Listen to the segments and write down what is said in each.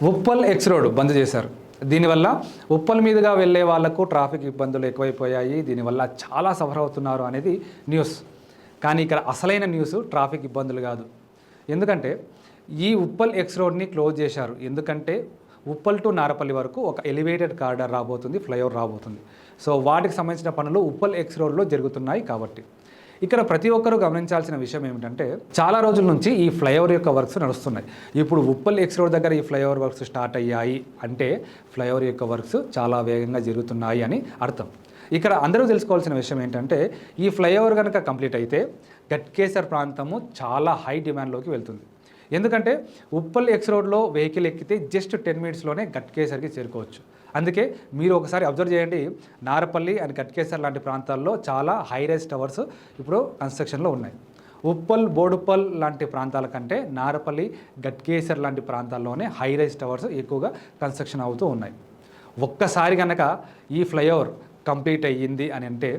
Uppal X road బంద్ చేశారు. దీనివల్ల ఉప్పల్ మీదుగా వెళ్ళే వాళ్లకు ట్రాఫిక్ ఇబ్బందులు ఎక్కువైపోయాయి. దీనివల్ల చాలా సఫర్ అవుతున్నారు అనేది న్యూస్. కానీ ఇక్కడ అసలైన న్యూస్ ట్రాఫిక్ ఇబ్బందులు కాదు. ఎందుకంటే ఈ ఉప్పల్ ఎక్స్ రోడ్ని క్లోజ్ చేశారు. ఎందుకంటే ఉప్పల్ టు నారపల్లి వరకు ఒక ఎలివేటెడ్ కారిడార్ రాబోతుంది, ఫ్లైఓవర్ రాబోతుంది. సో వాటికి సంబంధించిన పనులు ఉప్పల్ ఎక్స్ రోడ్లో జరుగుతున్నాయి. కాబట్టి ఇక్కడ ప్రతి ఒక్కరూ గమనించాల్సిన విషయం ఏమిటంటే చాలా రోజుల నుంచి ఈ ఫ్లైఓవర్ యొక్క వర్క్స్ నడుస్తున్నాయి. ఇప్పుడు ఉప్పల్ ఎక్స్ రోడ్ దగ్గర ఈ ఫ్లైఓవర్ వర్క్స్ స్టార్ట్ అయ్యాయి అంటే ఫ్లైఓవర్ యొక్క వర్క్స్ చాలా వేగంగా జరుగుతున్నాయి అని అర్థం. ఇక్కడ అందరూ తెలుసుకోవాల్సిన విషయం ఏంటంటే ఈ ఫ్లైఓవర్ కనుక కంప్లీట్ అయితే గట్కేసర్ ప్రాంతము చాలా హై డిమాండ్లోకి వెళ్తుంది. ఎందుకంటే ఉప్పల్ ఎక్స్ రోడ్లో వెహికల్ ఎక్కితే జస్ట్ 10 మినిట్స్లోనే గట్కేసర్కి చేరుకోవచ్చు. అందుకే మీరు ఒకసారి అబ్జర్వ్ చేయండి, నారపల్లి అండ్ గట్కేసర్ లాంటి ప్రాంతాల్లో చాలా హై రైజ్ టవర్స్ ఇప్పుడు కన్స్ట్రక్షన్లో ఉన్నాయి. ఉప్పల్, బోడుప్పల్ లాంటి ప్రాంతాల కంటే నారపల్లి, గట్కేసర్ లాంటి ప్రాంతాల్లోనే హై రైజ్ టవర్స్ ఎక్కువగా కన్స్ట్రక్షన్ అవుతూ ఉన్నాయి. ఒక్కసారి కనుక ఈ ఫ్లైఓవర్ కంప్లీట్ అయ్యింది అని అంటే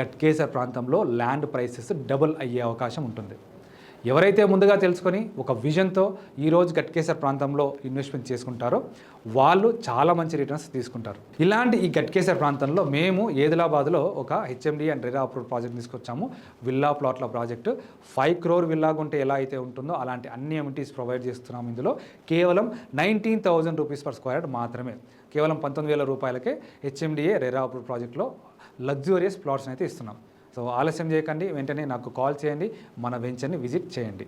గట్కేసర్ ప్రాంతంలో ల్యాండ్ ప్రైసెస్ డబుల్ అయ్యే అవకాశం ఉంటుంది. ఎవరైతే ముందుగా తెలుసుకొని ఒక విజన్తో ఈరోజు గట్కేసర్ ప్రాంతంలో ఇన్వెస్ట్మెంట్ చేసుకుంటారో వాళ్ళు చాలా మంచి రిటర్న్స్ తీసుకుంటారు. ఇలాంటి ఈ గట్కేసర్ ప్రాంతంలో మేము ఏదిలాబాద్లో ఒక HMD and RERA approved project తీసుకొచ్చాము. విల్లా ప్లాట్ల ప్రాజెక్టు 5 crore విల్లా ఉంటే ఎలా అయితే ఉంటుందో అలాంటి అన్ని అమ్యూనిటీస్ ప్రొవైడ్ చేస్తున్నాము. ఇందులో కేవలం 19,000 రూపీస్ పర్ స్క్వేర్ యార్డ్ మాత్రమే, కేవలం 19,000 రూపాయలకే హెచ్ఎండిఏ రెరా అప్రూవ్డ్ ప్రాజెక్ట్లో లగ్జూరియస్ ప్లాట్స్ అయితే ఇస్తున్నాం. సో ఆలస్యం చేయకండి, వెంటనే నాకు కాల్ చేయండి, మన వెంచర్ని విజిట్ చేయండి.